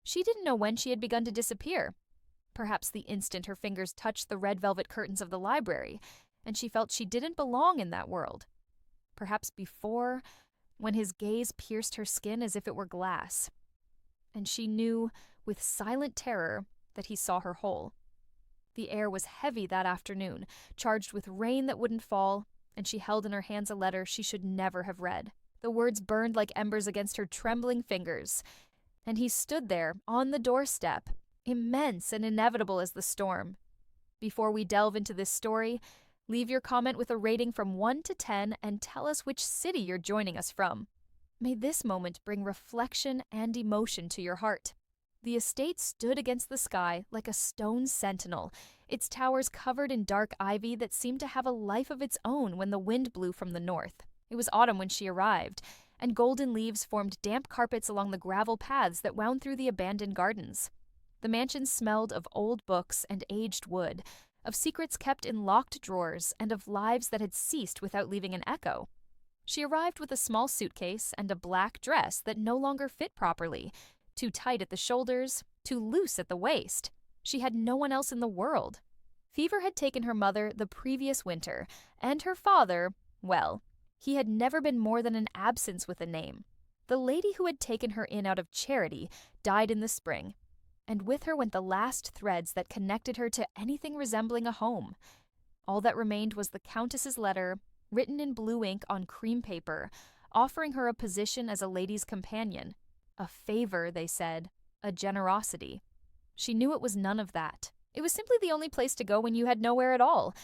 She didn't know when she had begun to disappear. Perhaps the instant her fingers touched the red velvet curtains of the library, and she felt she didn't belong in that world. Perhaps before, when his gaze pierced her skin as if it were glass. And she knew, with silent terror, that he saw her whole. The air was heavy that afternoon, charged with rain that wouldn't fall, and she held in her hands a letter she should never have read. The words burned like embers against her trembling fingers. And he stood there, on the doorstep, immense and inevitable as the storm. Before we delve into this story, leave your comment with a rating from 1 to 10 and tell us which city you're joining us from. May this moment bring reflection and emotion to your heart. The estate stood against the sky like a stone sentinel, its towers covered in dark ivy that seemed to have a life of its own when the wind blew from the north. It was autumn when she arrived, and golden leaves formed damp carpets along the gravel paths that wound through the abandoned gardens. The mansion smelled of old books and aged wood, of secrets kept in locked drawers, and of lives that had ceased without leaving an echo. She arrived with a small suitcase and a black dress that no longer fit properly, too tight at the shoulders, too loose at the waist. She had no one else in the world. Fever had taken her mother the previous winter, and her father, well, he had never been more than an absence with a name. The lady who had taken her in out of charity died in the spring, and with her went the last threads that connected her to anything resembling a home. All that remained was the Countess's letter, written in blue ink on cream paper, offering her a position as a lady's companion. A favor, they said, a generosity. She knew it was none of that. It was simply the only place to go when you had nowhere at all.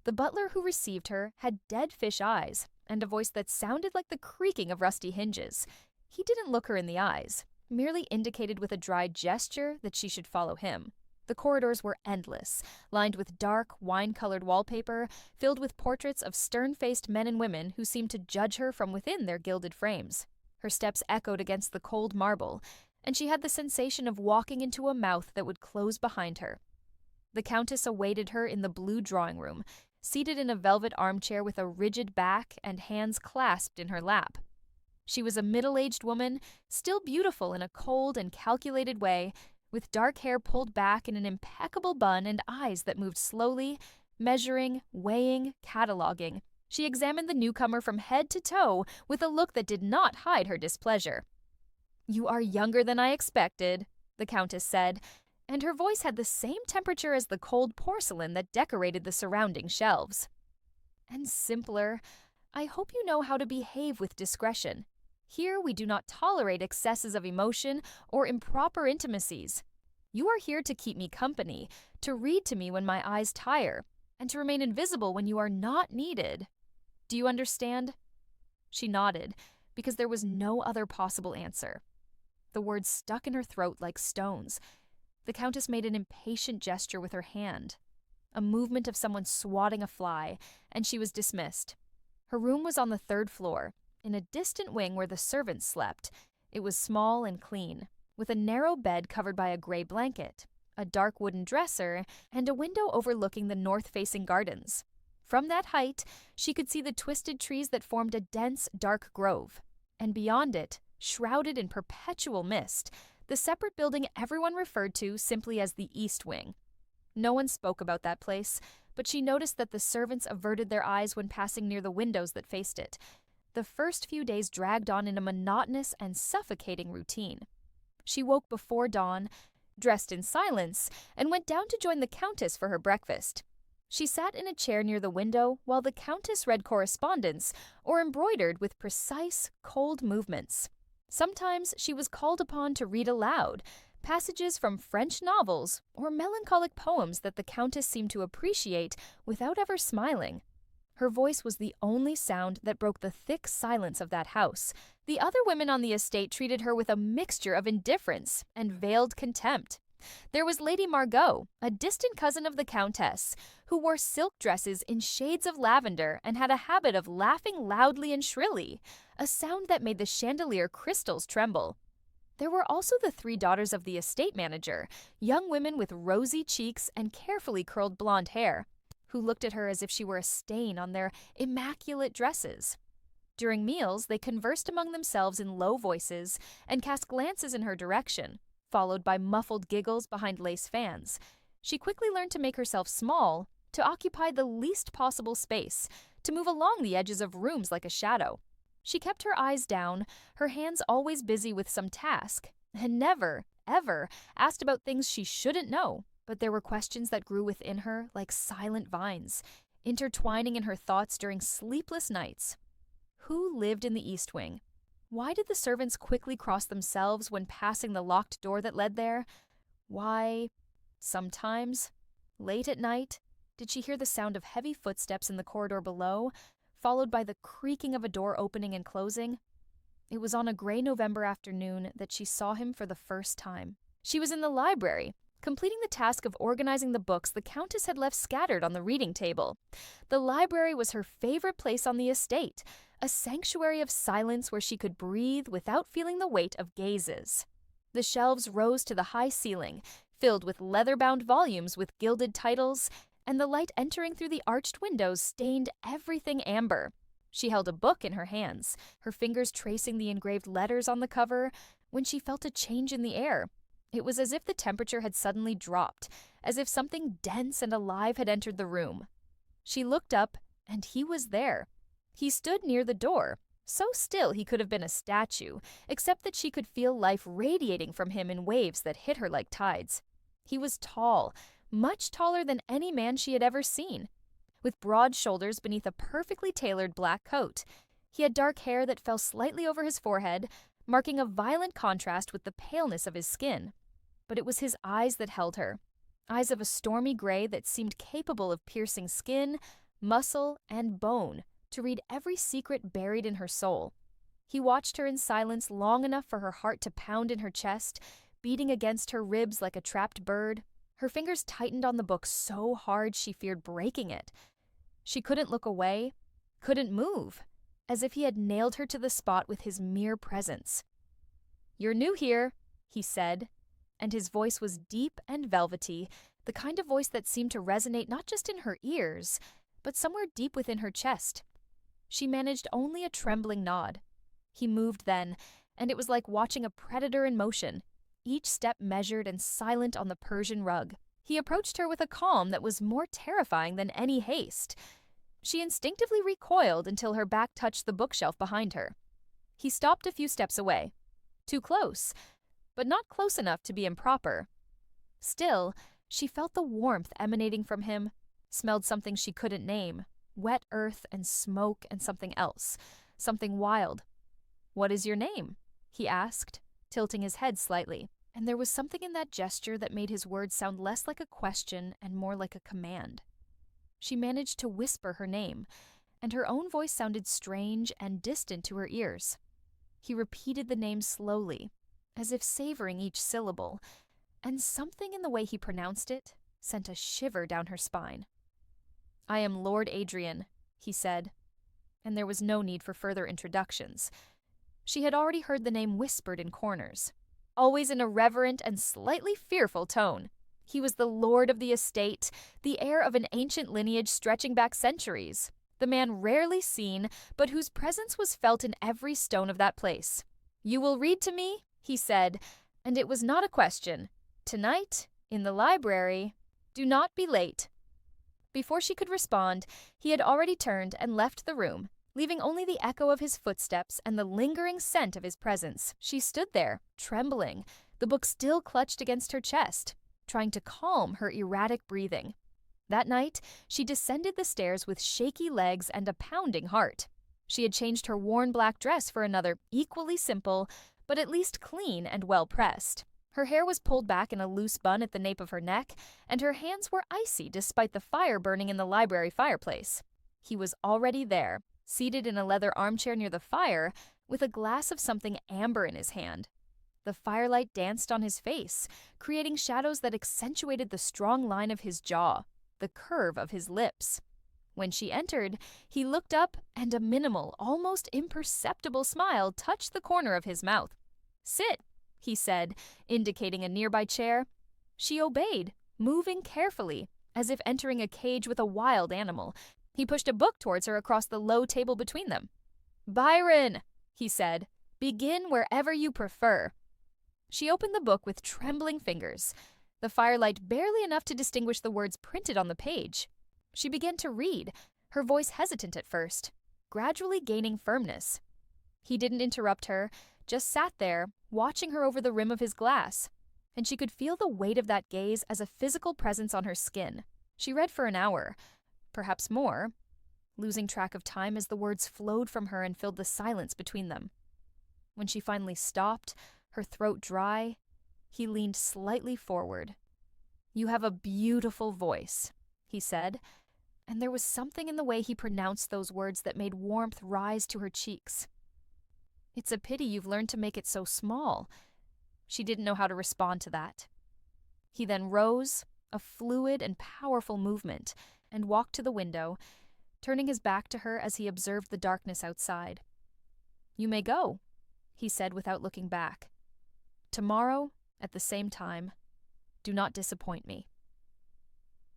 The butler who received her had dead fish eyes and a voice that sounded like the creaking of rusty hinges. He didn't look her in the eyes, merely indicated with a dry gesture that she should follow him. The corridors were endless, lined with dark, wine-colored wallpaper, filled with portraits of stern-faced men and women who seemed to judge her from within their gilded frames. Her steps echoed against the cold marble, and she had the sensation of walking into a mouth that would close behind her. The Countess awaited her in the blue drawing room, seated in a velvet armchair with a rigid back and hands clasped in her lap. She was a middle-aged woman, still beautiful in a cold and calculated way, with dark hair pulled back in an impeccable bun and eyes that moved slowly, measuring, weighing, cataloging. She examined the newcomer from head to toe with a look that did not hide her displeasure. "You are younger than I expected," the Countess said, and her voice had the same temperature as the cold porcelain that decorated the surrounding shelves. "And simpler. I hope you know how to behave with discretion. Here we do not tolerate excesses of emotion or improper intimacies. You are here to keep me company, to read to me when my eyes tire, and to remain invisible when you are not needed. Do you understand?" She nodded, because there was no other possible answer. The words stuck in her throat like stones. The Countess made an impatient gesture with her hand, a movement of someone swatting a fly, and she was dismissed. Her room was on the 3rd floor, in a distant wing where the servants slept. It was small and clean, with a narrow bed covered by a gray blanket, a dark wooden dresser, and a window overlooking the north-facing gardens. From that height, she could see the twisted trees that formed a dense, dark grove, and beyond it, shrouded in perpetual mist, the separate building everyone referred to simply as the East Wing. No one spoke about that place, but she noticed that the servants averted their eyes when passing near the windows that faced it. The first few days dragged on in a monotonous and suffocating routine. She woke before dawn, dressed in silence, and went down to join the Countess for her breakfast. She sat in a chair near the window while the Countess read correspondence or embroidered with precise, cold movements. Sometimes she was called upon to read aloud, passages from French novels or melancholic poems that the Countess seemed to appreciate without ever smiling. Her voice was the only sound that broke the thick silence of that house. The other women on the estate treated her with a mixture of indifference and veiled contempt. There was Lady Margot, a distant cousin of the Countess, who wore silk dresses in shades of lavender and had a habit of laughing loudly and shrilly, a sound that made the chandelier crystals tremble. There were also the 3 daughters of the estate manager, young women with rosy cheeks and carefully curled blonde hair, who looked at her as if she were a stain on their immaculate dresses. During meals, they conversed among themselves in low voices and cast glances in her direction, followed by muffled giggles behind lace fans. She quickly learned to make herself small, to occupy the least possible space, to move along the edges of rooms like a shadow. She kept her eyes down, her hands always busy with some task, and never, ever asked about things she shouldn't know. But there were questions that grew within her like silent vines, intertwining in her thoughts during sleepless nights. Who lived in the East Wing? Why did the servants quickly cross themselves when passing the locked door that led there? Why, sometimes, late at night, did she hear the sound of heavy footsteps in the corridor below, followed by the creaking of a door opening and closing? It was on a gray November afternoon that she saw him for the first time. She was in the library, completing the task of organizing the books the Countess had left scattered on the reading table. The library was her favorite place on the estate, a sanctuary of silence where she could breathe without feeling the weight of gazes. The shelves rose to the high ceiling, filled with leather-bound volumes with gilded titles, and the light entering through the arched windows stained everything amber. She held a book in her hands, her fingers tracing the engraved letters on the cover, when she felt a change in the air. It was as if the temperature had suddenly dropped, as if something dense and alive had entered the room. She looked up, and he was there. He stood near the door, so still he could have been a statue, except that she could feel life radiating from him in waves that hit her like tides. He was tall, much taller than any man she had ever seen, with broad shoulders beneath a perfectly tailored black coat. He had dark hair that fell slightly over his forehead, marking a violent contrast with the paleness of his skin. But it was his eyes that held her, eyes of a stormy gray that seemed capable of piercing skin, muscle, and bone to read every secret buried in her soul. He watched her in silence long enough for her heart to pound in her chest, beating against her ribs like a trapped bird. Her fingers tightened on the book so hard she feared breaking it. She couldn't look away, couldn't move, as if he had nailed her to the spot with his mere presence. "You're new here," he said, and his voice was deep and velvety, the kind of voice that seemed to resonate not just in her ears, but somewhere deep within her chest. She managed only a trembling nod. He moved then, and it was like watching a predator in motion, each step measured and silent on the Persian rug. He approached her with a calm that was more terrifying than any haste. She instinctively recoiled until her back touched the bookshelf behind her. He stopped a few steps away. Too close, but not close enough to be improper. Still, she felt the warmth emanating from him, smelled something she couldn't name, wet earth and smoke and something else, something wild. "What is your name?" he asked, tilting his head slightly, and there was something in that gesture that made his words sound less like a question and more like a command. She managed to whisper her name, and her own voice sounded strange and distant to her ears. He repeated the name slowly, as if savoring each syllable, and something in the way he pronounced it sent a shiver down her spine. "I am Lord Adrian," he said, and there was no need for further introductions. She had already heard the name whispered in corners, always in a reverent and slightly fearful tone. He was the lord of the estate, the heir of an ancient lineage stretching back centuries, the man rarely seen, but whose presence was felt in every stone of that place. "You will read to me?" he said, and it was not a question. "Tonight, in the library. Do not be late." Before she could respond, he had already turned and left the room, leaving only the echo of his footsteps and the lingering scent of his presence. She stood there, trembling, the book still clutched against her chest, trying to calm her erratic breathing. That night, she descended the stairs with shaky legs and a pounding heart. She had changed her worn black dress for another equally simple, but at least clean and well-pressed. Her hair was pulled back in a loose bun at the nape of her neck, and her hands were icy despite the fire burning in the library fireplace. He was already there, seated in a leather armchair near the fire, with a glass of something amber in his hand. The firelight danced on his face, creating shadows that accentuated the strong line of his jaw, the curve of his lips. When she entered, he looked up, and a minimal, almost imperceptible smile touched the corner of his mouth. "Sit," he said, indicating a nearby chair. She obeyed, moving carefully, as if entering a cage with a wild animal. He pushed a book towards her across the low table between them. "Byron," he said, "begin wherever you prefer." She opened the book with trembling fingers, the firelight barely enough to distinguish the words printed on the page. She began to read, her voice hesitant at first, gradually gaining firmness. He didn't interrupt her, just sat there, watching her over the rim of his glass, and she could feel the weight of that gaze as a physical presence on her skin. She read for an hour, perhaps more, losing track of time as the words flowed from her and filled the silence between them. When she finally stopped, her throat dry, he leaned slightly forward. "You have a beautiful voice," he said, and there was something in the way he pronounced those words that made warmth rise to her cheeks. "It's a pity you've learned to make it so small." She didn't know how to respond to that. He then rose, a fluid and powerful movement, and walked to the window, turning his back to her as he observed the darkness outside. "You may go," he said without looking back. "Tomorrow, at the same time, do not disappoint me."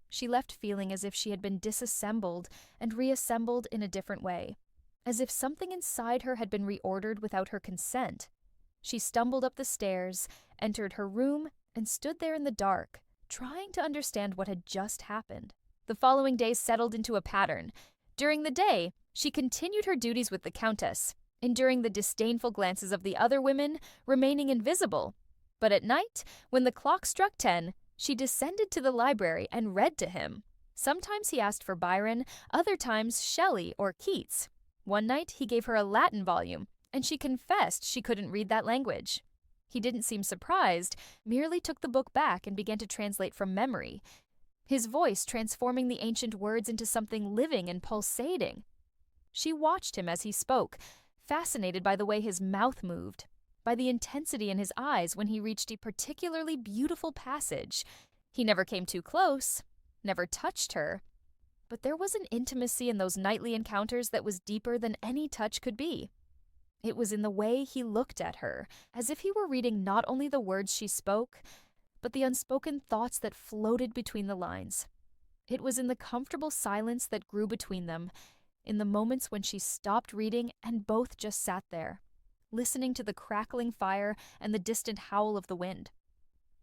She left feeling as if she had been disassembled and reassembled in a different way, as if something inside her had been reordered without her consent. She stumbled up the stairs, entered her room, and stood there in the dark, trying to understand what had just happened. The following days settled into a pattern. During the day, she continued her duties with the Countess, enduring the disdainful glances of the other women, remaining invisible. But at night, when the clock struck 10, she descended to the library and read to him. Sometimes he asked for Byron, other times Shelley or Keats. One night he gave her a Latin volume, and she confessed she couldn't read that language. He didn't seem surprised, merely took the book back and began to translate from memory, his voice transforming the ancient words into something living and pulsating. She watched him as he spoke, fascinated by the way his mouth moved, by the intensity in his eyes when he reached a particularly beautiful passage. He never came too close, never touched her, but there was an intimacy in those nightly encounters that was deeper than any touch could be. It was in the way he looked at her, as if he were reading not only the words she spoke, but the unspoken thoughts that floated between the lines. It was in the comfortable silence that grew between them, in the moments when she stopped reading and both just sat there, listening to the crackling fire and the distant howl of the wind.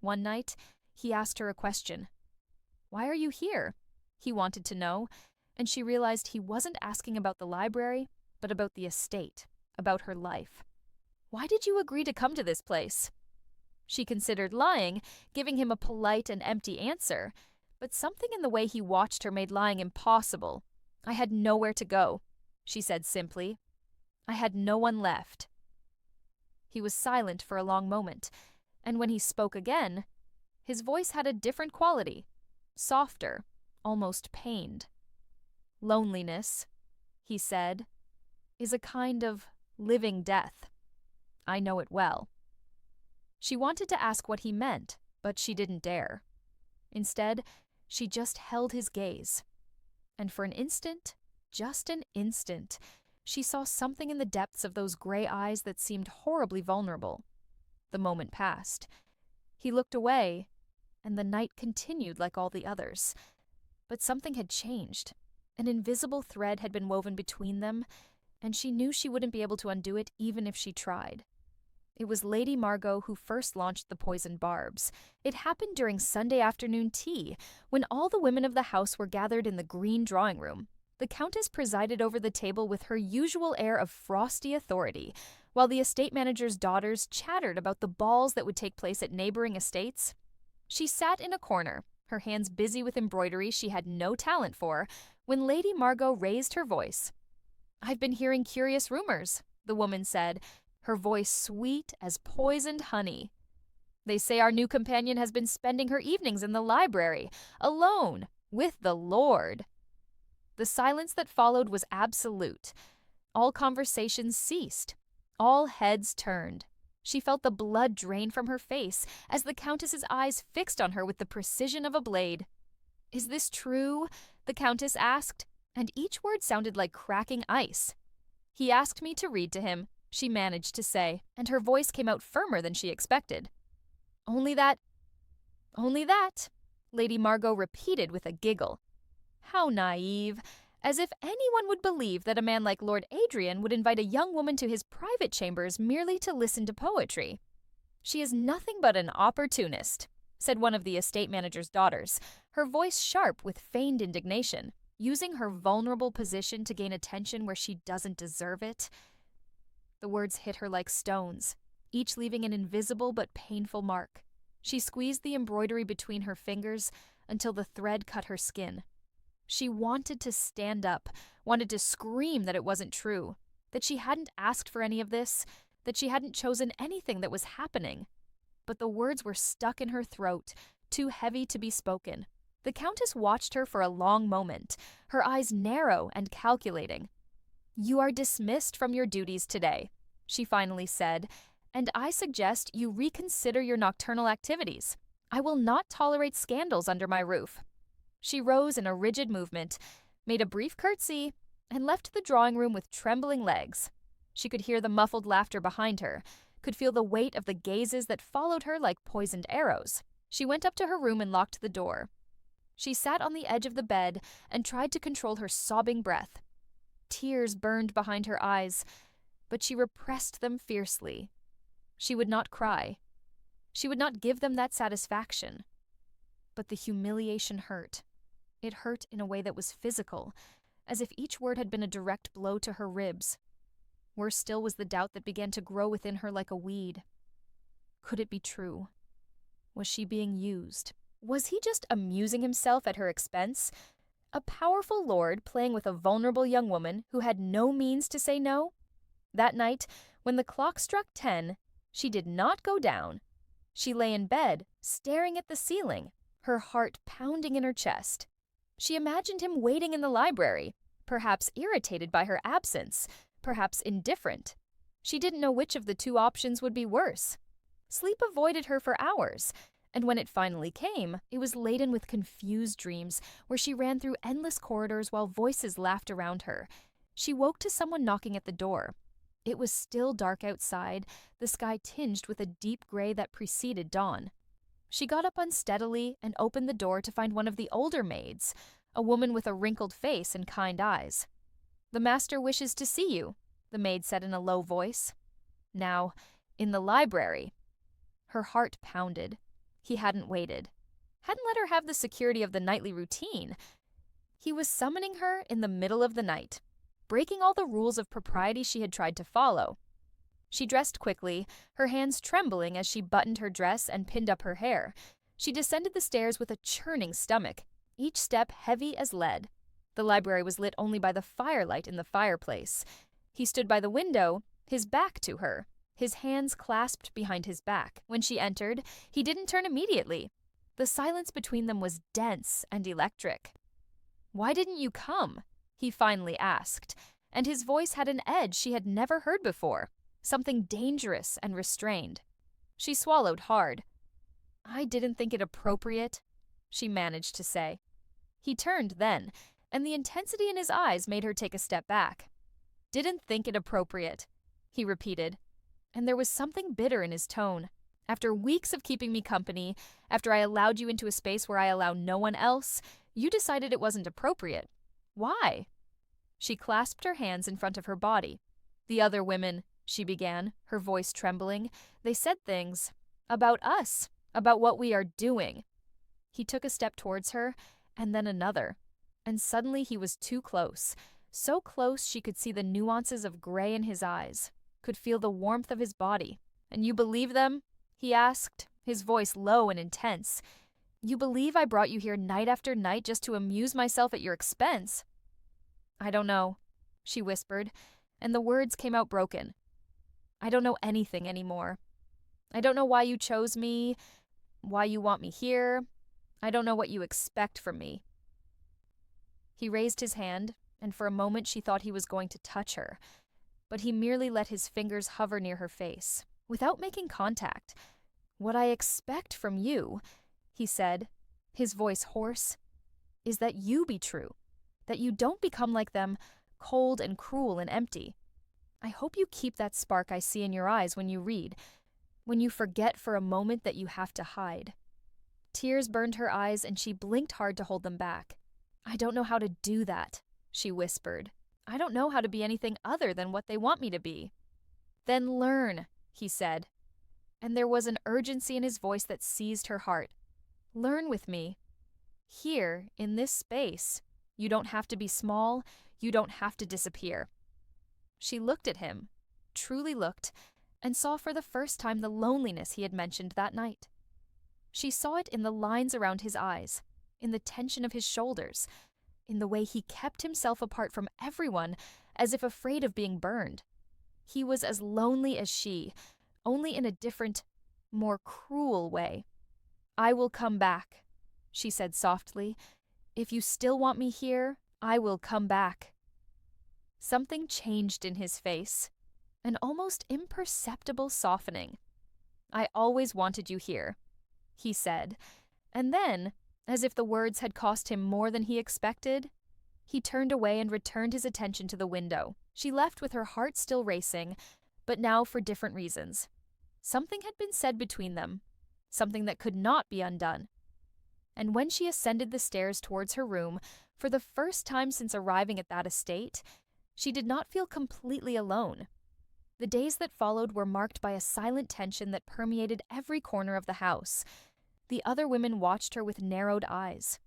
One night, he asked her a question. "Why are you here?" he wanted to know, and she realized he wasn't asking about the library, but about the estate, about her life. "Why did you agree to come to this place?" She considered lying, giving him a polite and empty answer, but something in the way he watched her made lying impossible. "I had nowhere to go," she said simply. "I had no one left." He was silent for a long moment, and when he spoke again, his voice had a different quality, softer, almost pained. "Loneliness," he said, "is a kind of living death. I know it well." She wanted to ask what he meant, but she didn't dare. Instead, she just held his gaze. And for an instant, just an instant, she saw something in the depths of those gray eyes that seemed horribly vulnerable. The moment passed. He looked away, and the night continued like all the others. But something had changed. An invisible thread had been woven between them, and she knew she wouldn't be able to undo it even if she tried. It was Lady Margot who first launched the poisoned barbs. It happened during Sunday afternoon tea, when all the women of the house were gathered in the green drawing room. The Countess presided over the table with her usual air of frosty authority, while the estate manager's daughters chattered about the balls that would take place at neighboring estates. She sat in a corner, her hands busy with embroidery she had no talent for, when Lady Margot raised her voice. "I've been hearing curious rumors," the woman said, her voice sweet as poisoned honey. "They say our new companion has been spending her evenings in the library, alone, with the Lord." The silence that followed was absolute. All conversations ceased. All heads turned. She felt the blood drain from her face as the Countess's eyes fixed on her with the precision of a blade. "Is this true?" the Countess asked, and each word sounded like cracking ice. "He asked me to read to him," she managed to say, and her voice came out firmer than she expected. Only that," Lady Margot repeated with a giggle. How naive! As if anyone would believe that a man like Lord Adrian would invite a young woman to his private chambers merely to listen to poetry. "She is nothing but an opportunist," said one of the estate manager's daughters, her voice sharp with feigned indignation, using her vulnerable position to gain attention where she doesn't deserve it. The words hit her like stones, each leaving an invisible but painful mark. She squeezed the embroidery between her fingers until the thread cut her skin. She wanted to stand up, wanted to scream that it wasn't true, that she hadn't asked for any of this, that she hadn't chosen anything that was happening. But the words were stuck in her throat, too heavy to be spoken. The Countess watched her for a long moment, her eyes narrow and calculating. "You are dismissed from your duties today," she finally said, "and I suggest you reconsider your nocturnal activities. I will not tolerate scandals under my roof." She rose in a rigid movement, made a brief curtsy, and left the drawing room with trembling legs. She could hear the muffled laughter behind her, could feel the weight of the gazes that followed her like poisoned arrows. She went up to her room and locked the door. She sat on the edge of the bed and tried to control her sobbing breath. Tears burned behind her eyes, but she repressed them fiercely. She would not cry. She would not give them that satisfaction. But the humiliation hurt. It hurt in a way that was physical, as if each word had been a direct blow to her ribs. Worse still was the doubt that began to grow within her like a weed. Could it be true? Was she being used? Was he just amusing himself at her expense? A powerful lord playing with a vulnerable young woman who had no means to say no? That night, when the clock struck 10, she did not go down. She lay in bed, staring at the ceiling, her heart pounding in her chest. She imagined him waiting in the library, perhaps irritated by her absence, perhaps indifferent. She didn't know which of the two options would be worse. Sleep avoided her for hours, and when it finally came, it was laden with confused dreams where she ran through endless corridors while voices laughed around her. She woke to someone knocking at the door. It was still dark outside, the sky tinged with a deep gray that preceded dawn. She got up unsteadily and opened the door to find one of the older maids, a woman with a wrinkled face and kind eyes. "The master wishes to see you," the maid said in a low voice. "Now, in the library." Her heart pounded. He hadn't waited. Hadn't let her have the security of the nightly routine. He was summoning her in the middle of the night, breaking all the rules of propriety she had tried to follow. She dressed quickly, her hands trembling as she buttoned her dress and pinned up her hair. She descended the stairs with a churning stomach, each step heavy as lead. The library was lit only by the firelight in the fireplace. He stood by the window, his back to her, his hands clasped behind his back. When she entered, he didn't turn immediately. The silence between them was dense and electric. "Why didn't you come?" he finally asked, and his voice had an edge she had never heard before, something dangerous and restrained. She swallowed hard. "I didn't think it appropriate," she managed to say. He turned then, and the intensity in his eyes made her take a step back. "Didn't think it appropriate," he repeated, and there was something bitter in his tone. "After weeks of keeping me company, after I allowed you into a space where I allow no one else, you decided it wasn't appropriate. Why?" She clasped her hands in front of her body. "The other women," she began, her voice trembling, "they said things about us, about what we are doing." He took a step towards her, and then another. And suddenly he was too close, so close she could see the nuances of gray in his eyes, could feel the warmth of his body. "And you believe them?" he asked, his voice low and intense. "You believe I brought you here night after night just to amuse myself at your expense?" "I don't know," she whispered, and the words came out broken. "I don't know anything anymore. I don't know why you chose me, why you want me here. I don't know what you expect from me." He raised his hand, and for a moment she thought he was going to touch her, but he merely let his fingers hover near her face, without making contact. "What I expect from you," he said, his voice hoarse, "is that you be true, that you don't become like them, cold and cruel and empty. I hope you keep that spark I see in your eyes when you read, when you forget for a moment that you have to hide." Tears burned her eyes and she blinked hard to hold them back. "I don't know how to do that," she whispered. "I don't know how to be anything other than what they want me to be." "Then learn," he said. and there was an urgency in his voice that seized her heart. "Learn with me. Here, in this space, you don't have to be small, you don't have to disappear." She looked at him, truly looked, and saw for the first time the loneliness he had mentioned that night. She saw it in the lines around his eyes, in the tension of his shoulders, in the way he kept himself apart from everyone as if afraid of being burned. He was as lonely as she, only in a different, more cruel way. "I will come back," she said softly. "If you still want me here, I will come back." Something changed in his face, an almost imperceptible softening. "I always wanted you here," he said, and then, as if the words had cost him more than he expected, he turned away and returned his attention to the window. She left with her heart still racing, but now for different reasons. Something had been said between them, something that could not be undone. And when she ascended the stairs towards her room, for the first time since arriving at that estate, she did not feel completely alone. The days that followed were marked by a silent tension that permeated every corner of the house. The other women watched her with narrowed eyes,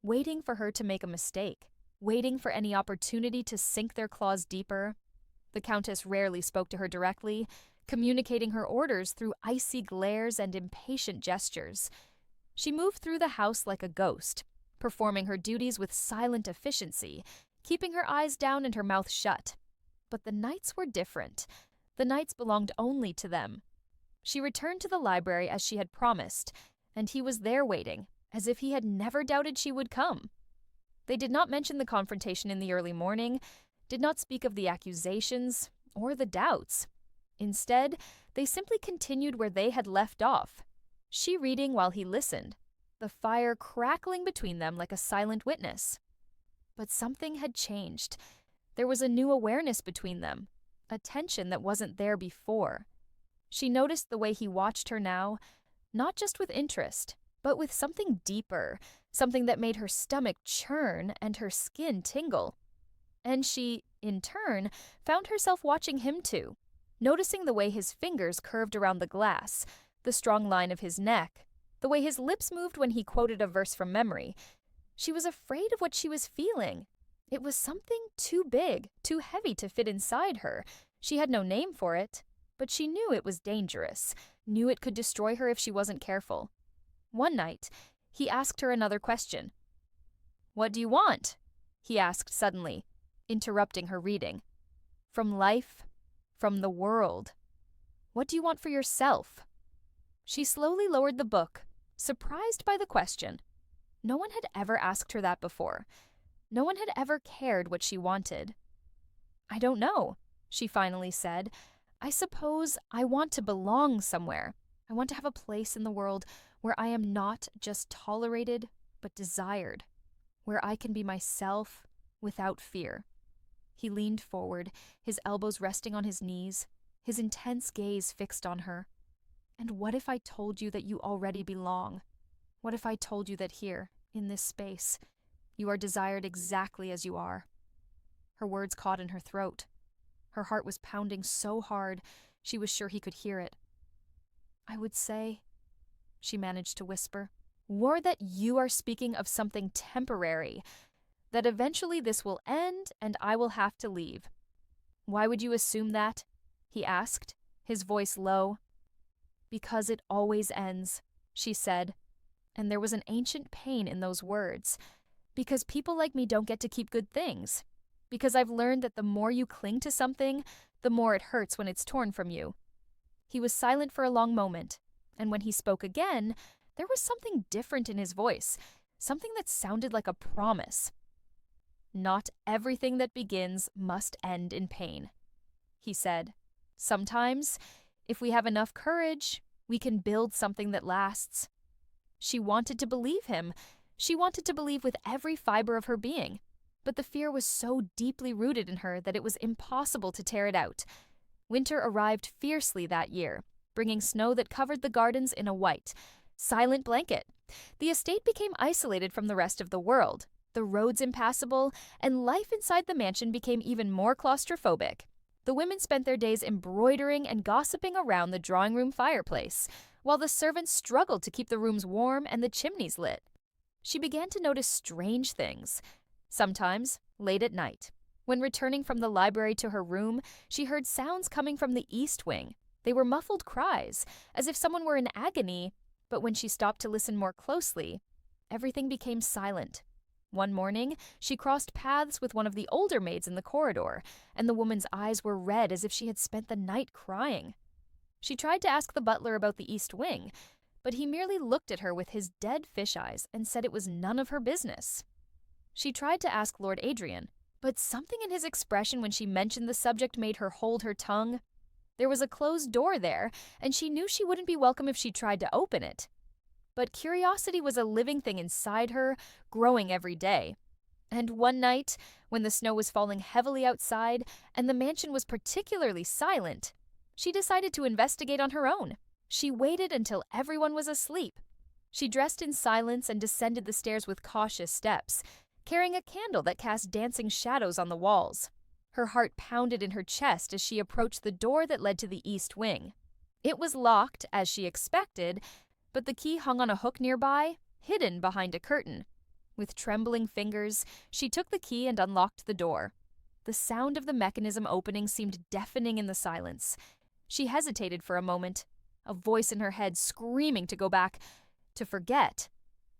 waiting for her to make a mistake, waiting for any opportunity to sink their claws deeper. The Countess rarely spoke to her directly, communicating her orders through icy glares and impatient gestures. She moved through the house like a ghost, performing her duties with silent efficiency, keeping her eyes down and her mouth shut. But the nights were different. The nights belonged only to them. She returned to the library as she had promised, and he was there waiting, as if he had never doubted she would come. They did not mention the confrontation in the early morning, did not speak of the accusations or the doubts. Instead, they simply continued where they had left off, she reading while he listened, the fire crackling between them like a silent witness. But something had changed. There was a new awareness between them, a tension that wasn't there before. She noticed the way he watched her now, not just with interest, but with something deeper, something that made her stomach churn and her skin tingle. And she, in turn, found herself watching him too, noticing the way his fingers curved around the glass, the strong line of his neck, the way his lips moved when he quoted a verse from memory. She was afraid of what she was feeling. It was something too big, too heavy to fit inside her. She had no name for it, but she knew it was dangerous, knew it could destroy her if she wasn't careful. One night, he asked her another question. "What do you want?" he asked suddenly, interrupting her reading. "From life, from the world. What do you want for yourself?" She slowly lowered the book, surprised by the question. No one had ever asked her that before. No one had ever cared what she wanted. "I don't know," she finally said. "I suppose I want to belong somewhere. I want to have a place in the world where I am not just tolerated, but desired, where I can be myself without fear." He leaned forward, his elbows resting on his knees, his intense gaze fixed on her. "And what if I told you that you already belong? What if I told you that here, in this space, you are desired exactly as you are?" Her words caught in her throat. Her heart was pounding so hard, she was sure he could hear it. "I would say," she managed to whisper, "or that you are speaking of something temporary, that eventually this will end and I will have to leave." "Why would you assume that?" he asked, his voice low. "Because it always ends," she said, and there was an ancient pain in those words. "Because people like me don't get to keep good things. Because I've learned that the more you cling to something, the more it hurts when it's torn from you." He was silent for a long moment, and when he spoke again, there was something different in his voice, something that sounded like a promise. "Not everything that begins must end in pain," he said. "Sometimes, if we have enough courage, we can build something that lasts." She wanted to believe him. She wanted to believe with every fiber of her being. But the fear was so deeply rooted in her that it was impossible to tear it out. Winter arrived fiercely that year, bringing snow that covered the gardens in a white, silent blanket. The estate became isolated from the rest of the world, the roads impassable, and life inside the mansion became even more claustrophobic. The women spent their days embroidering and gossiping around the drawing room fireplace, while the servants struggled to keep the rooms warm and the chimneys lit. She began to notice strange things. Sometimes, late at night, when returning from the library to her room, she heard sounds coming from the east wing. They were muffled cries, as if someone were in agony, but when she stopped to listen more closely, everything became silent. One morning, she crossed paths with one of the older maids in the corridor, and the woman's eyes were red as if she had spent the night crying. She tried to ask the butler about the east wing, but he merely looked at her with his dead fish eyes and said it was none of her business. She tried to ask Lord Adrian, but something in his expression when she mentioned the subject made her hold her tongue. There was a closed door there, and she knew she wouldn't be welcome if she tried to open it. But curiosity was a living thing inside her, growing every day. And one night, when the snow was falling heavily outside and the mansion was particularly silent, she decided to investigate on her own. She waited until everyone was asleep. She dressed in silence and descended the stairs with cautious steps, carrying a candle that cast dancing shadows on the walls. Her heart pounded in her chest as she approached the door that led to the east wing. It was locked, as she expected, but the key hung on a hook nearby, hidden behind a curtain. With trembling fingers, she took the key and unlocked the door. The sound of the mechanism opening seemed deafening in the silence. She hesitated for a moment, a voice in her head screaming to go back, to forget,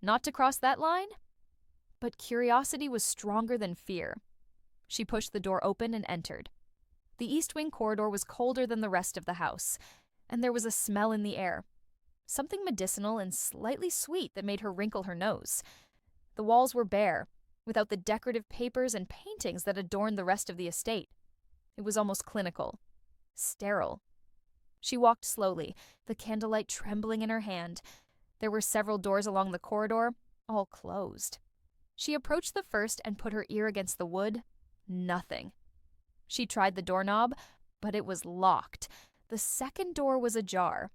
not to cross that line. But curiosity was stronger than fear. She pushed the door open and entered. The east wing corridor was colder than the rest of the house, and there was a smell in the air. Something medicinal and slightly sweet that made her wrinkle her nose. The walls were bare, without the decorative papers and paintings that adorned the rest of the estate. It was almost clinical, sterile. She walked slowly, the candlelight trembling in her hand. There were several doors along the corridor, all closed. She approached the first and put her ear against the wood. Nothing. She tried the doorknob, but it was locked. The second door was ajar.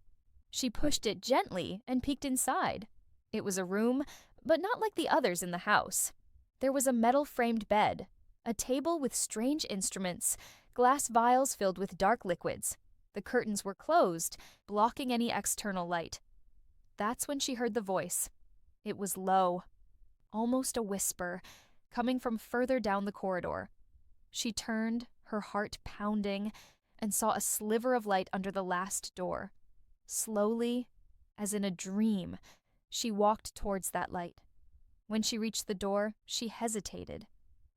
She pushed it gently and peeked inside. It was a room, but not like the others in the house. There was a metal-framed bed, a table with strange instruments, glass vials filled with dark liquids. The curtains were closed, blocking any external light. That's when she heard the voice. It was low, almost a whisper, coming from further down the corridor. She turned, her heart pounding, and saw a sliver of light under the last door. Slowly, as in a dream, she walked towards that light. When she reached the door, she hesitated.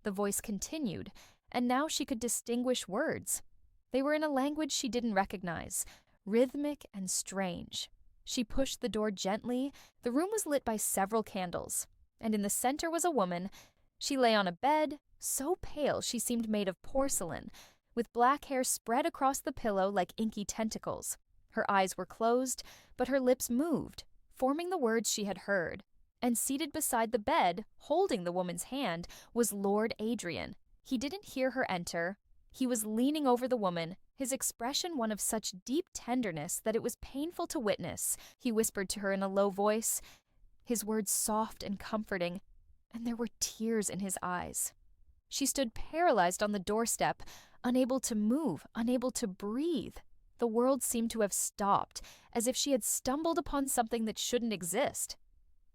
The voice continued, and now she could distinguish words. They were in a language she didn't recognize, rhythmic and strange. She pushed the door gently. The room was lit by several candles, and in the center was a woman. She lay on a bed, so pale she seemed made of porcelain, with black hair spread across the pillow like inky tentacles. Her eyes were closed, but her lips moved, forming the words she had heard. And seated beside the bed, holding the woman's hand, was Lord Adrian. He didn't hear her enter. He was leaning over the woman, his expression one of such deep tenderness that it was painful to witness. He whispered to her in a low voice, his words soft and comforting, and there were tears in his eyes. She stood paralyzed on the doorstep, unable to move, unable to breathe. The world seemed to have stopped, as if she had stumbled upon something that shouldn't exist.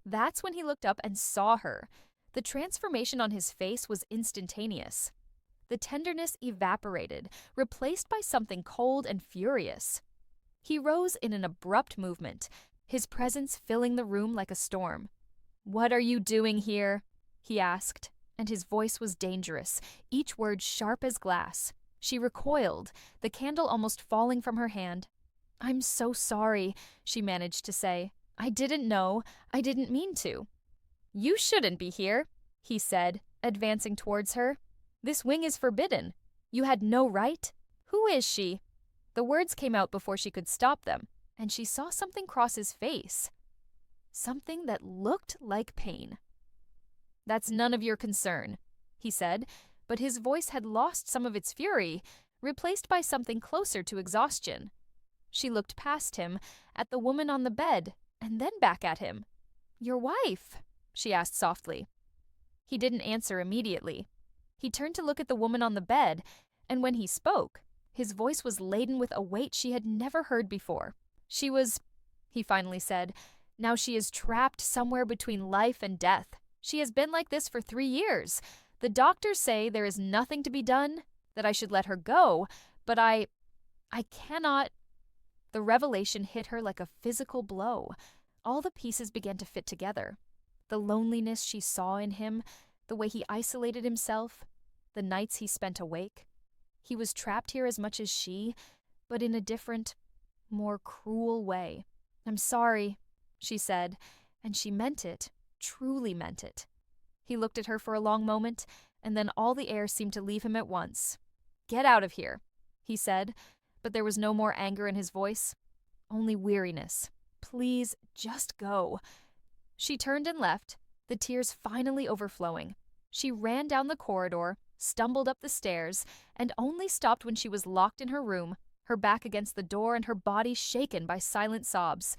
That's when he looked up and saw her. The transformation on his face was instantaneous. The tenderness evaporated, replaced by something cold and furious. He rose in an abrupt movement, his presence filling the room like a storm. "What are you doing here?" he asked, and his voice was dangerous, each word sharp as glass. She recoiled, the candle almost falling from her hand. "I'm so sorry," she managed to say. "I didn't know. I didn't mean to." "You shouldn't be here," he said, advancing towards her. "This wing is forbidden. You had no right. Who is she?" The words came out before she could stop them, and she saw something cross his face. Something that looked like pain. "That's none of your concern," he said, but his voice had lost some of its fury, replaced by something closer to exhaustion. She looked past him, at the woman on the bed, and then back at him. "Your wife?" she asked softly. He didn't answer immediately. He turned to look at the woman on the bed, and when he spoke, His voice was laden with a weight she had never heard before. He finally said, now she is trapped somewhere between life and death. She has been like this for 3 years. The doctors say there is nothing to be done, that I should let her go, but I cannot. The revelation hit her like a physical blow. All the pieces began to fit together. The loneliness she saw in him, the way he isolated himself, the nights he spent awake. He was trapped here as much as she, but in a different, more cruel way. I'm sorry, she said, and she meant it, truly meant it. He looked at her for a long moment, and then all the air seemed to leave him at once. Get out of here, he said, but there was no more anger in his voice, only weariness. Please, just go. She turned and left, the tears finally overflowing. She ran down the corridor, stumbled up the stairs, and only stopped when she was locked in her room, her back against the door and her body shaken by silent sobs.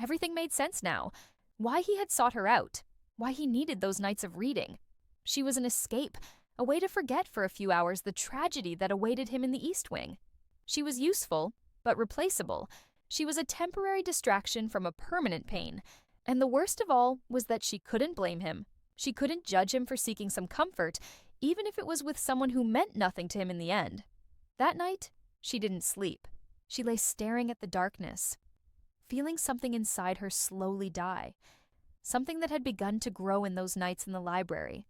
Everything made sense now. Why he had sought her out, why he needed those nights of reading. She was an escape, a way to forget for a few hours the tragedy that awaited him in the East Wing. She was useful, but replaceable. She was a temporary distraction from a permanent pain. And the worst of all was that she couldn't blame him. She couldn't judge him for seeking some comfort, even if it was with someone who meant nothing to him in the end. That night, she didn't sleep. She lay staring at the darkness, feeling something inside her slowly die. Something that had begun to grow in those nights in the library.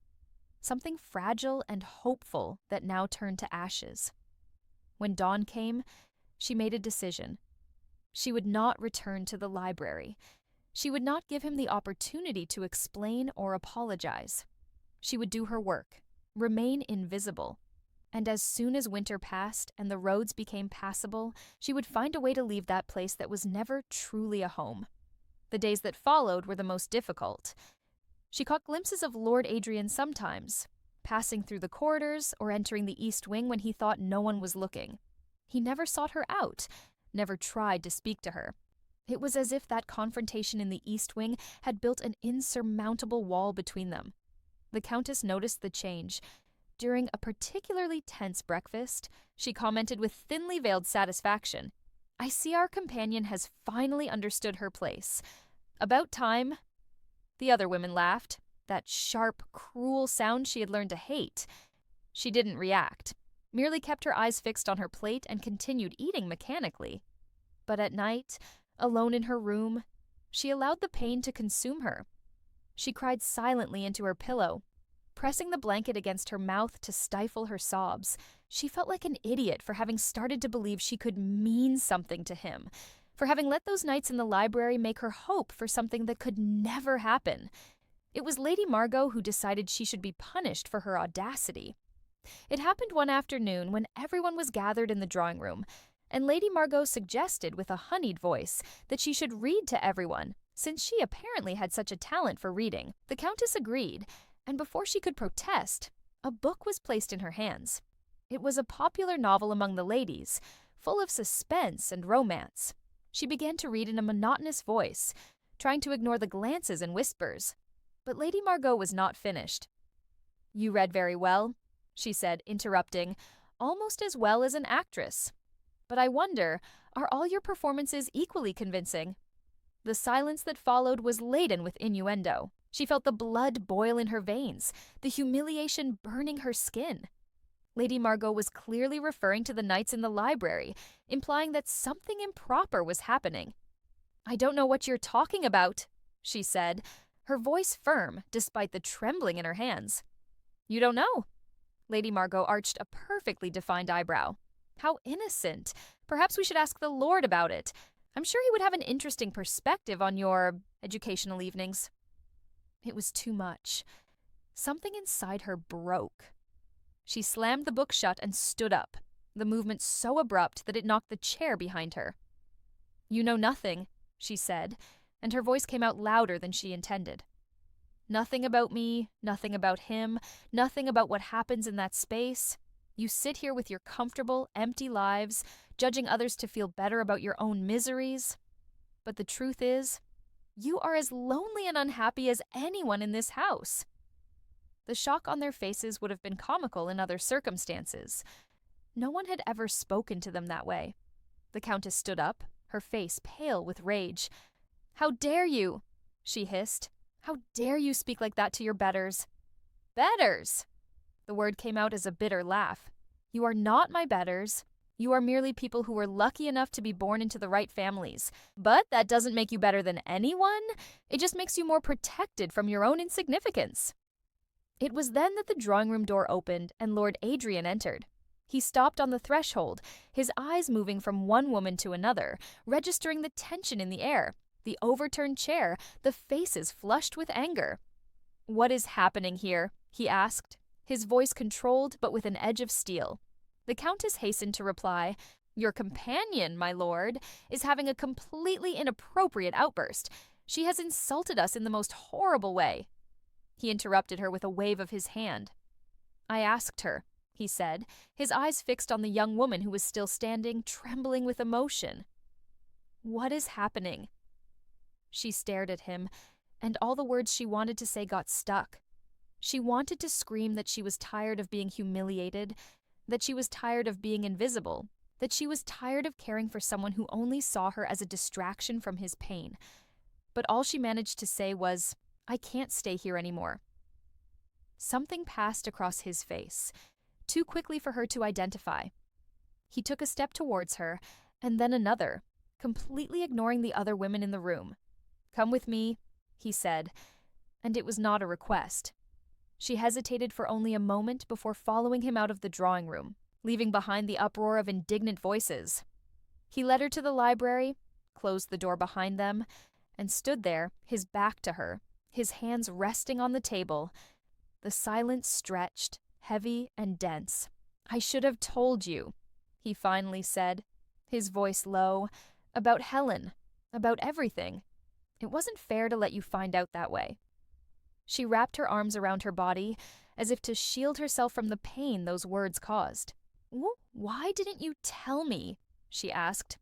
Something fragile and hopeful that now turned to ashes. When dawn came, she made a decision. She would not return to the library. She would not give him the opportunity to explain or apologize. She would do her work, remain invisible. And as soon as winter passed and the roads became passable, she would find a way to leave that place that was never truly a home. The days that followed were the most difficult. She caught glimpses of Lord Adrian sometimes, passing through the corridors or entering the East Wing when he thought no one was looking. He never sought her out, never tried to speak to her. It was as if that confrontation in the East Wing had built an insurmountable wall between them. The Countess noticed the change. During a particularly tense breakfast, she commented with thinly veiled satisfaction, I see our companion has finally understood her place. About time. The other women laughed, that sharp, cruel sound she had learned to hate. She didn't react, merely kept her eyes fixed on her plate and continued eating mechanically. But at night, alone in her room, she allowed the pain to consume her. She cried silently into her pillow, pressing the blanket against her mouth to stifle her sobs. She felt like an idiot for having started to believe she could mean something to him, for having let those nights in the library make her hope for something that could never happen. It was Lady Margot who decided she should be punished for her audacity. It happened one afternoon when everyone was gathered in the drawing room, and Lady Margot suggested with a honeyed voice that she should read to everyone, since she apparently had such a talent for reading. The Countess agreed, and before she could protest, a book was placed in her hands. It was a popular novel among the ladies, full of suspense and romance. She began to read in a monotonous voice, trying to ignore the glances and whispers. But Lady Margot was not finished. You read very well, she said, interrupting, almost as well as an actress. But I wonder, are all your performances equally convincing? The silence that followed was laden with innuendo. She felt the blood boil in her veins, the humiliation burning her skin. Lady Margot was clearly referring to the nights in the library, implying that something improper was happening. I don't know what you're talking about, she said, her voice firm despite the trembling in her hands. You don't know? Lady Margot arched a perfectly defined eyebrow. How innocent. Perhaps we should ask the Lord about it. I'm sure he would have an interesting perspective on your educational evenings. It was too much. Something inside her broke. She slammed the book shut and stood up, the movement so abrupt that it knocked the chair behind her. You know nothing, she said, and her voice came out louder than she intended. Nothing about me, nothing about him, nothing about what happens in that space. You sit here with your comfortable, empty lives, judging others to feel better about your own miseries. But the truth is, you are as lonely and unhappy as anyone in this house. The shock on their faces would have been comical in other circumstances. No one had ever spoken to them that way. The Countess stood up, her face pale with rage. "How dare you?" she hissed. "How dare you speak like that to your betters?" "Betters!" The word came out as a bitter laugh. "You are not my betters. You are merely people who were lucky enough to be born into the right families. But that doesn't make you better than anyone. It just makes you more protected from your own insignificance." It was then that the drawing room door opened and Lord Adrian entered. He stopped on the threshold, his eyes moving from one woman to another, registering the tension in the air, the overturned chair, the faces flushed with anger. "What is happening here?" he asked, his voice controlled but with an edge of steel. The Countess hastened to reply, "Your companion, my lord, is having a completely inappropriate outburst. She has insulted us in the most horrible way." He interrupted her with a wave of his hand. "I asked her," he said, his eyes fixed on the young woman who was still standing, trembling with emotion. "What is happening?" She stared at him, and all the words she wanted to say got stuck. She wanted to scream that she was tired of being humiliated, that she was tired of being invisible, that she was tired of caring for someone who only saw her as a distraction from his pain. But all she managed to say was, "I can't stay here anymore." Something passed across his face, too quickly for her to identify. He took a step towards her, and then another, completely ignoring the other women in the room. "Come with me," he said, and it was not a request. She hesitated for only a moment before following him out of the drawing room, leaving behind the uproar of indignant voices. He led her to the library, closed the door behind them, and stood there, his back to her, his hands resting on the table. The silence stretched, heavy and dense. "I should have told you," he finally said, his voice low, "about Helen, about everything. It wasn't fair to let you find out that way." She wrapped her arms around her body, as if to shield herself from the pain those words caused. "Why didn't you tell me?" she asked.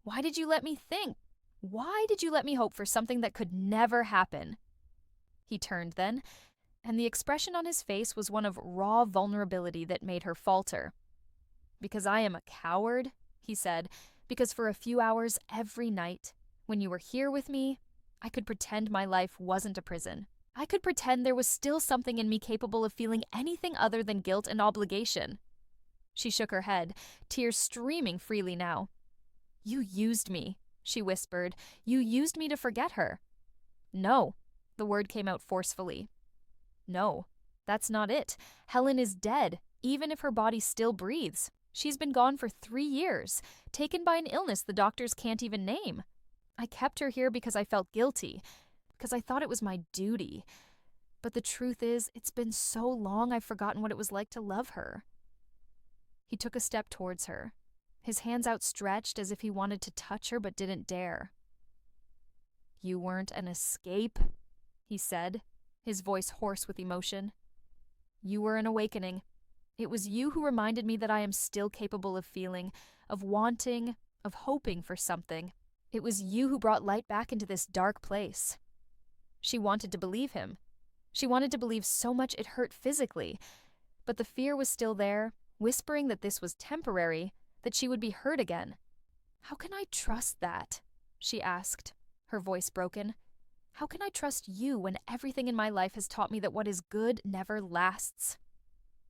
"Why did you let me think? Why did you let me hope for something that could never happen?" He turned then, and the expression on his face was one of raw vulnerability that made her falter. "Because I am a coward," he said, "because for a few hours every night, when you were here with me, I could pretend my life wasn't a prison. I could pretend there was still something in me capable of feeling anything other than guilt and obligation." She shook her head, tears streaming freely now. "You used me," she whispered. "You used me to forget her." "No," the word came out forcefully. "No, that's not it. Helen is dead, even if her body still breathes. She's been gone for 3 years, taken by an illness the doctors can't even name. I kept her here because I felt guilty, because I thought it was my duty. But the truth is, it's been so long I've forgotten what it was like to love her." He took a step towards her, his hands outstretched as if he wanted to touch her but didn't dare. "You weren't an escape," he said, his voice hoarse with emotion. "You were an awakening. It was you who reminded me that I am still capable of feeling, of wanting, of hoping for something. It was you who brought light back into this dark place." She wanted to believe him. She wanted to believe so much it hurt physically, but the fear was still there, whispering that this was temporary, that she would be hurt again. "How can I trust that?" she asked, her voice broken. "How can I trust you when everything in my life has taught me that what is good never lasts?"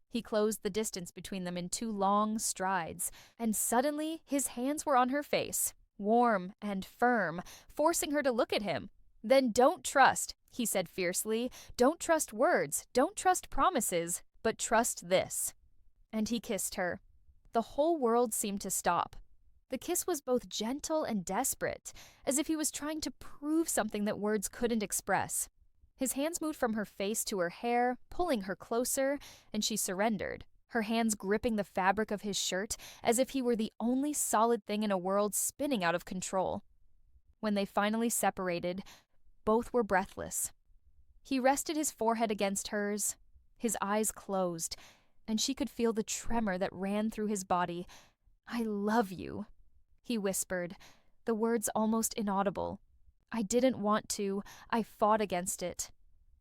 He closed the distance between them in 2 long strides, and suddenly his hands were on her face, warm and firm, forcing her to look at him. "Then don't trust," he said fiercely. "Don't trust words, don't trust promises, but trust this." And he kissed her. The whole world seemed to stop. The kiss was both gentle and desperate, as if he was trying to prove something that words couldn't express. His hands moved from her face to her hair, pulling her closer, and she surrendered, her hands gripping the fabric of his shirt as if he were the only solid thing in a world spinning out of control. When they finally separated, both were breathless. He rested his forehead against hers, his eyes closed, and she could feel the tremor that ran through his body. "I love you," he whispered, the words almost inaudible. "I didn't want to. I fought against it.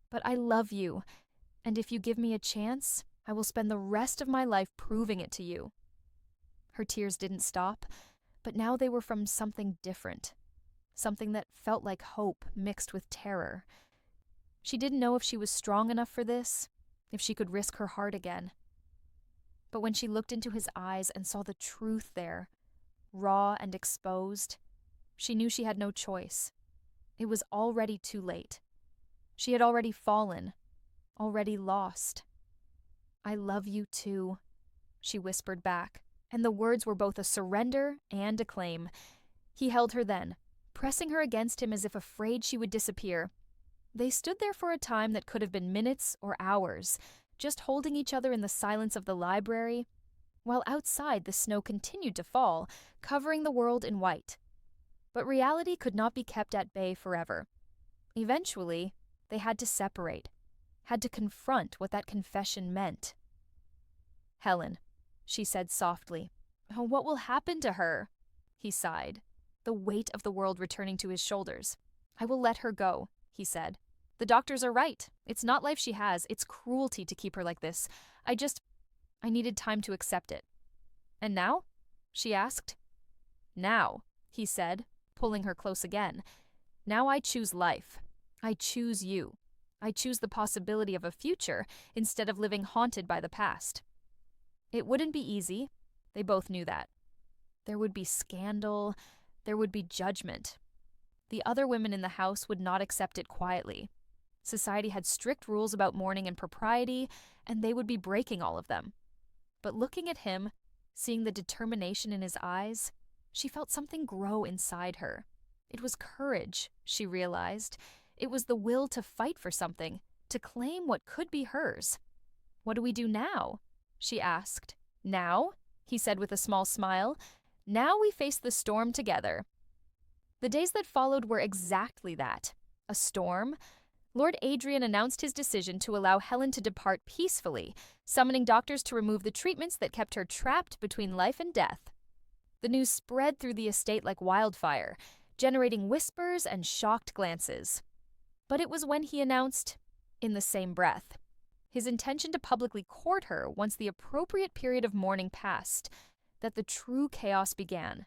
But I love you, and if you give me a chance, I will spend the rest of my life proving it to you." Her tears didn't stop, but now they were from something different, something that felt like hope mixed with terror. She didn't know if she was strong enough for this, if she could risk her heart again. But when she looked into his eyes and saw the truth there, raw and exposed, she knew she had no choice. It was already too late. She had already fallen, already lost. "I love you too," she whispered back, and the words were both a surrender and a claim. He held her then, pressing her against him as if afraid she would disappear. They stood there for a time that could have been minutes or hours, just holding each other in the silence of the library, while outside the snow continued to fall, covering the world in white. But reality could not be kept at bay forever. Eventually, they had to separate, had to confront what that confession meant. "Helen," she said softly. "Oh, what will happen to her?" He sighed, the weight of the world returning to his shoulders. "I will let her go," he said. "The doctors are right. It's not life she has. It's cruelty to keep her like this. I needed time to accept it." "And now?" she asked. "Now," he said, pulling her close again. "Now I choose life. I choose you. I choose the possibility of a future instead of living haunted by the past." It wouldn't be easy. They both knew that. There would be scandal. There would be judgment. The other women in the house would not accept it quietly. Society had strict rules about mourning and propriety, and they would be breaking all of them. But looking at him, seeing the determination in his eyes, she felt something grow inside her. It was courage, she realized. It was the will to fight for something, to claim what could be hers. "What do we do now?" she asked. "Now?" he said with a small smile. "Now we face the storm together." The days that followed were exactly that, a storm. Lord Adrian announced his decision to allow Helen to depart peacefully, summoning doctors to remove the treatments that kept her trapped between life and death. The news spread through the estate like wildfire, generating whispers and shocked glances. But it was when he announced, in the same breath, his intention to publicly court her once the appropriate period of mourning passed, that the true chaos began.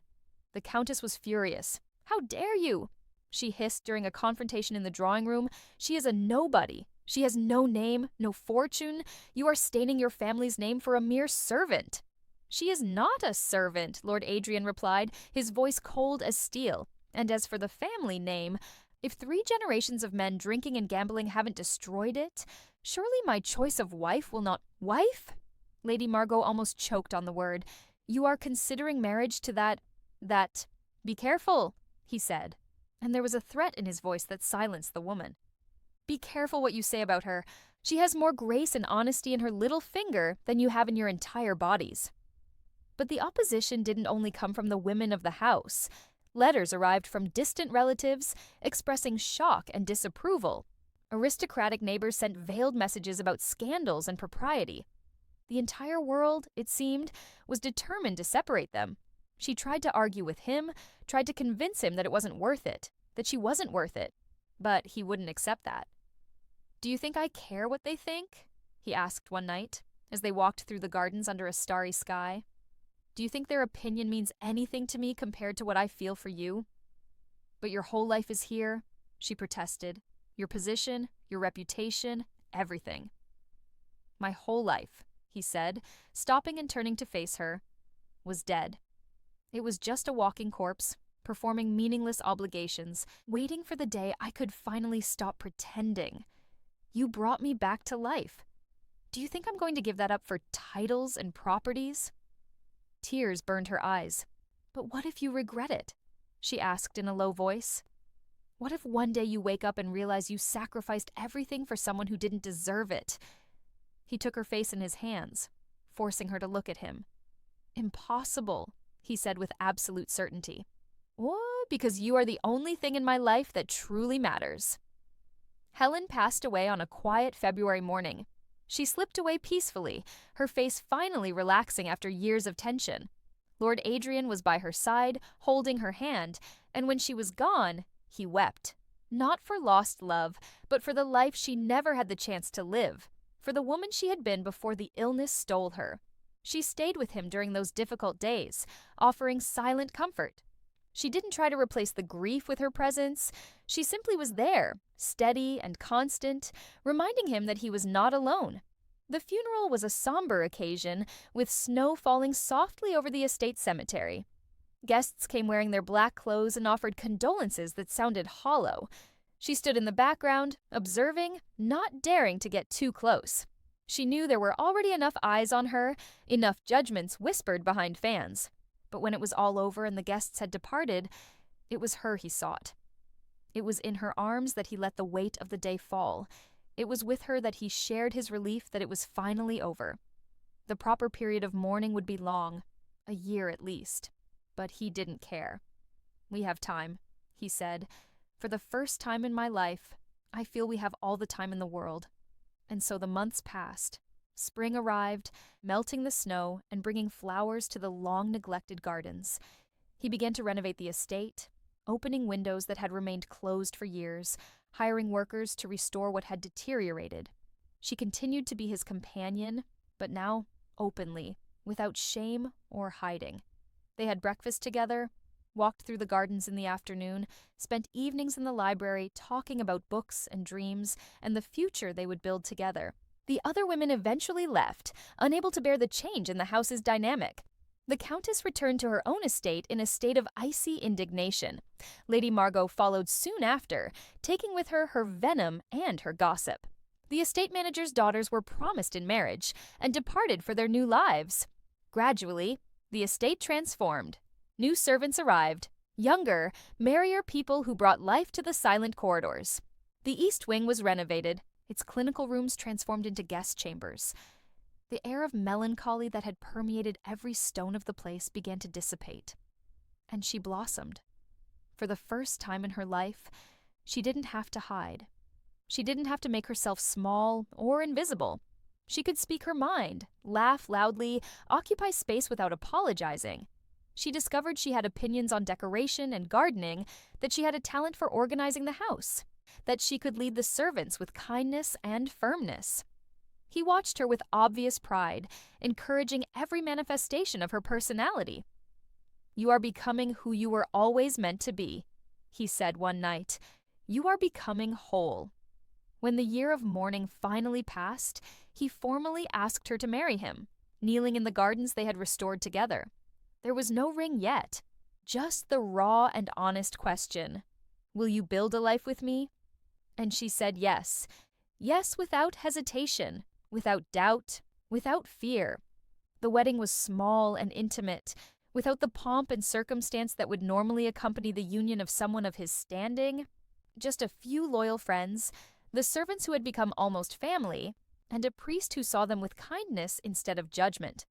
The Countess was furious. "How dare you?" she hissed during a confrontation in the drawing room. "She is a nobody. She has no name, no fortune. You are staining your family's name for a mere servant." "She is not a servant," Lord Adrian replied, his voice cold as steel. "And as for the family name, if 3 generations of men drinking and gambling haven't destroyed it, surely my choice of wife will not—" "Wife?" Lady Margot almost choked on the word. "You are considering marriage to that— Be careful," he said, and there was a threat in his voice that silenced the woman. "Be careful what you say about her. She has more grace and honesty in her little finger than you have in your entire bodies." But the opposition didn't only come from the women of the house. Letters arrived from distant relatives expressing shock and disapproval. Aristocratic neighbors sent veiled messages about scandals and propriety. The entire world, it seemed, was determined to separate them. She tried to argue with him, tried to convince him that it wasn't worth it, that she wasn't worth it, but he wouldn't accept that. "Do you think I care what they think?" he asked one night, as they walked through the gardens under a starry sky. "Do you think their opinion means anything to me compared to what I feel for you?" "But your whole life is here," she protested. "Your position, your reputation, everything." "My whole life," he said, stopping and turning to face her, "was dead. It was just a walking corpse, performing meaningless obligations, waiting for the day I could finally stop pretending. You brought me back to life. Do you think I'm going to give that up for titles and properties?" Tears burned her eyes. "But what if you regret it?" she asked in a low voice. "What if one day you wake up and realize you sacrificed everything for someone who didn't deserve it?" He took her face in his hands, forcing her to look at him. "Impossible," he said with absolute certainty. "What? Because you are the only thing in my life that truly matters." Helen passed away on a quiet February morning. She slipped away peacefully, her face finally relaxing after years of tension. Lord Adrian was by her side, holding her hand, and when she was gone, he wept. Not for lost love, but for the life she never had the chance to live, for the woman she had been before the illness stole her. She stayed with him during those difficult days, offering silent comfort. She didn't try to replace the grief with her presence. She simply was there, steady and constant, reminding him that he was not alone. The funeral was a somber occasion, with snow falling softly over the estate cemetery. Guests came wearing their black clothes and offered condolences that sounded hollow. She stood in the background, observing, not daring to get too close. She knew there were already enough eyes on her, enough judgments whispered behind fans. But when it was all over and the guests had departed, it was her he sought. It was in her arms that he let the weight of the day fall. It was with her that he shared his relief that it was finally over. The proper period of mourning would be long, a year at least. But he didn't care. "We have time," he said. "For the first time in my life, I feel we have all the time in the world." And so the months passed. Spring arrived, melting the snow and bringing flowers to the long-neglected gardens. He began to renovate the estate, opening windows that had remained closed for years, hiring workers to restore what had deteriorated. She continued to be his companion, but now openly, without shame or hiding. They had breakfast together, walked through the gardens in the afternoon, spent evenings in the library talking about books and dreams and the future they would build together. The other women eventually left, unable to bear the change in the house's dynamic. The Countess returned to her own estate in a state of icy indignation. Lady Margot followed soon after, taking with her her venom and her gossip. The estate manager's daughters were promised in marriage and departed for their new lives. Gradually, the estate transformed. New servants arrived, younger, merrier people who brought life to the silent corridors. The East Wing was renovated, its clinical rooms transformed into guest chambers. The air of melancholy that had permeated every stone of the place began to dissipate. And she blossomed. For the first time in her life, she didn't have to hide. She didn't have to make herself small or invisible. She could speak her mind, laugh loudly, occupy space without apologizing. She discovered she had opinions on decoration and gardening, that she had a talent for organizing the house, that she could lead the servants with kindness and firmness. He watched her with obvious pride, encouraging every manifestation of her personality. "You are becoming who you were always meant to be," he said one night. "You are becoming whole." When the year of mourning finally passed, he formally asked her to marry him, kneeling in the gardens they had restored together. There was no ring yet, just the raw and honest question, "Will you build a life with me?" And she said yes. Yes, without hesitation, without doubt, without fear. The wedding was small and intimate, without the pomp and circumstance that would normally accompany the union of someone of his standing. Just a few loyal friends, the servants who had become almost family, and a priest who saw them with kindness instead of judgment.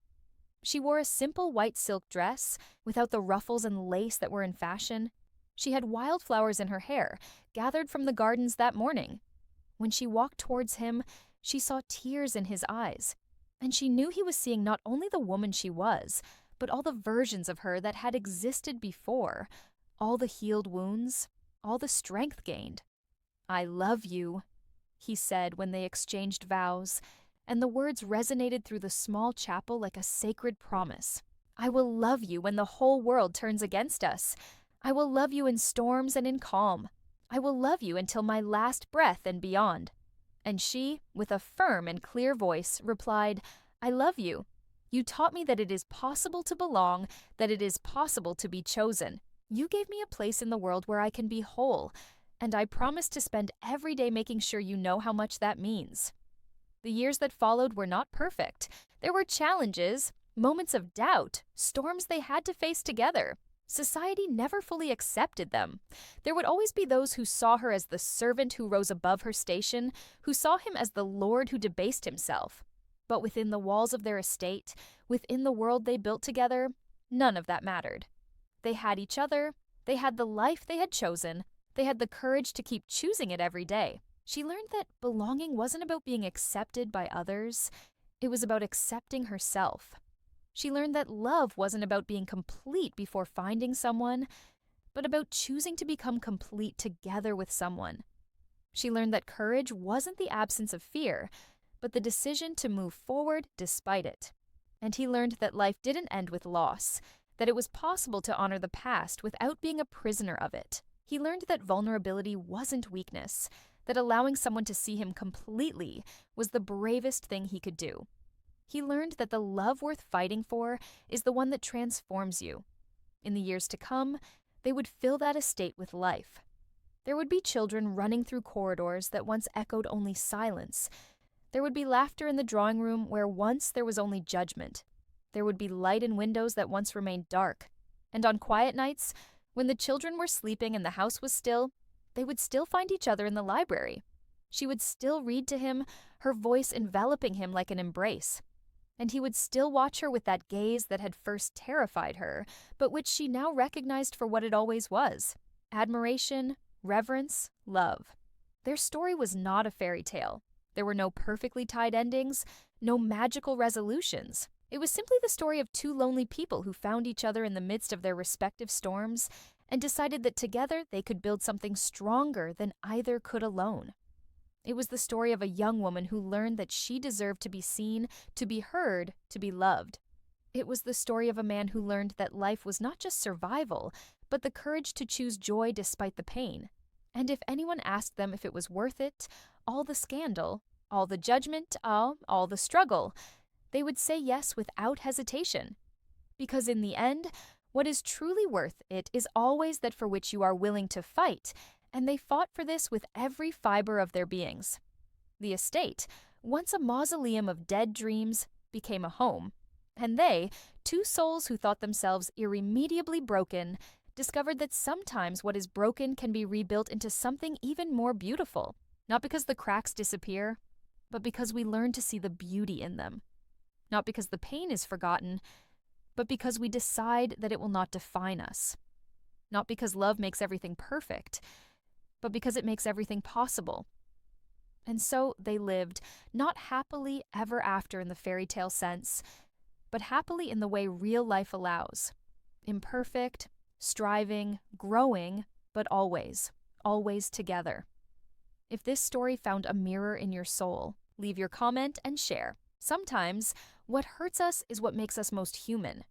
She wore a simple white silk dress, without the ruffles and lace that were in fashion. She had wildflowers in her hair, gathered from the gardens that morning. When she walked towards him, she saw tears in his eyes, and she knew he was seeing not only the woman she was, but all the versions of her that had existed before, all the healed wounds, all the strength gained. "I love you," he said when they exchanged vows, and the words resonated through the small chapel like a sacred promise. "I will love you when the whole world turns against us. I will love you in storms and in calm. I will love you until my last breath and beyond." And she, with a firm and clear voice, replied, "I love you. You taught me that it is possible to belong, that it is possible to be chosen. You gave me a place in the world where I can be whole, and I promise to spend every day making sure you know how much that means." The years that followed were not perfect. There were challenges, moments of doubt, storms they had to face together. Society never fully accepted them. There would always be those who saw her as the servant who rose above her station, who saw him as the lord who debased himself. But within the walls of their estate, within the world they built together, none of that mattered. They had each other, they had the life they had chosen, they had the courage to keep choosing it every day. She learned that belonging wasn't about being accepted by others, it was about accepting herself. She learned that love wasn't about being complete before finding someone, but about choosing to become complete together with someone. She learned that courage wasn't the absence of fear, but the decision to move forward despite it. And he learned that life didn't end with loss, that it was possible to honor the past without being a prisoner of it. He learned that vulnerability wasn't weakness, that allowing someone to see him completely was the bravest thing he could do. He learned that the love worth fighting for is the one that transforms you. In the years to come, they would fill that estate with life. There would be children running through corridors that once echoed only silence. There would be laughter in the drawing room where once there was only judgment. There would be light in windows that once remained dark. And on quiet nights, when the children were sleeping and the house was still, they would still find each other in the library. She would still read to him, her voice enveloping him like an embrace. And he would still watch her with that gaze that had first terrified her, but which she now recognized for what it always was: admiration, reverence, love. Their story was not a fairy tale. There were no perfectly tied endings, no magical resolutions. It was simply the story of two lonely people who found each other in the midst of their respective storms and decided that together they could build something stronger than either could alone. It was the story of a young woman who learned that she deserved to be seen, to be heard, to be loved. It was the story of a man who learned that life was not just survival, but the courage to choose joy despite the pain. And if anyone asked them if it was worth it, all the scandal, all the judgment, all the struggle, they would say yes without hesitation. Because in the end, what is truly worth it is always that for which you are willing to fight, and they fought for this with every fiber of their beings. The estate, once a mausoleum of dead dreams, became a home, and they, two souls who thought themselves irremediably broken, discovered that sometimes what is broken can be rebuilt into something even more beautiful, not because the cracks disappear, but because we learn to see the beauty in them. Not because the pain is forgotten, but because we decide that it will not define us. Not because love makes everything perfect, but because it makes everything possible. And so they lived, not happily ever after in the fairy tale sense, but happily in the way real life allows. Imperfect, striving, growing, but always, always together. If this story found a mirror in your soul, leave your comment and share. Sometimes, what hurts us is what makes us most human.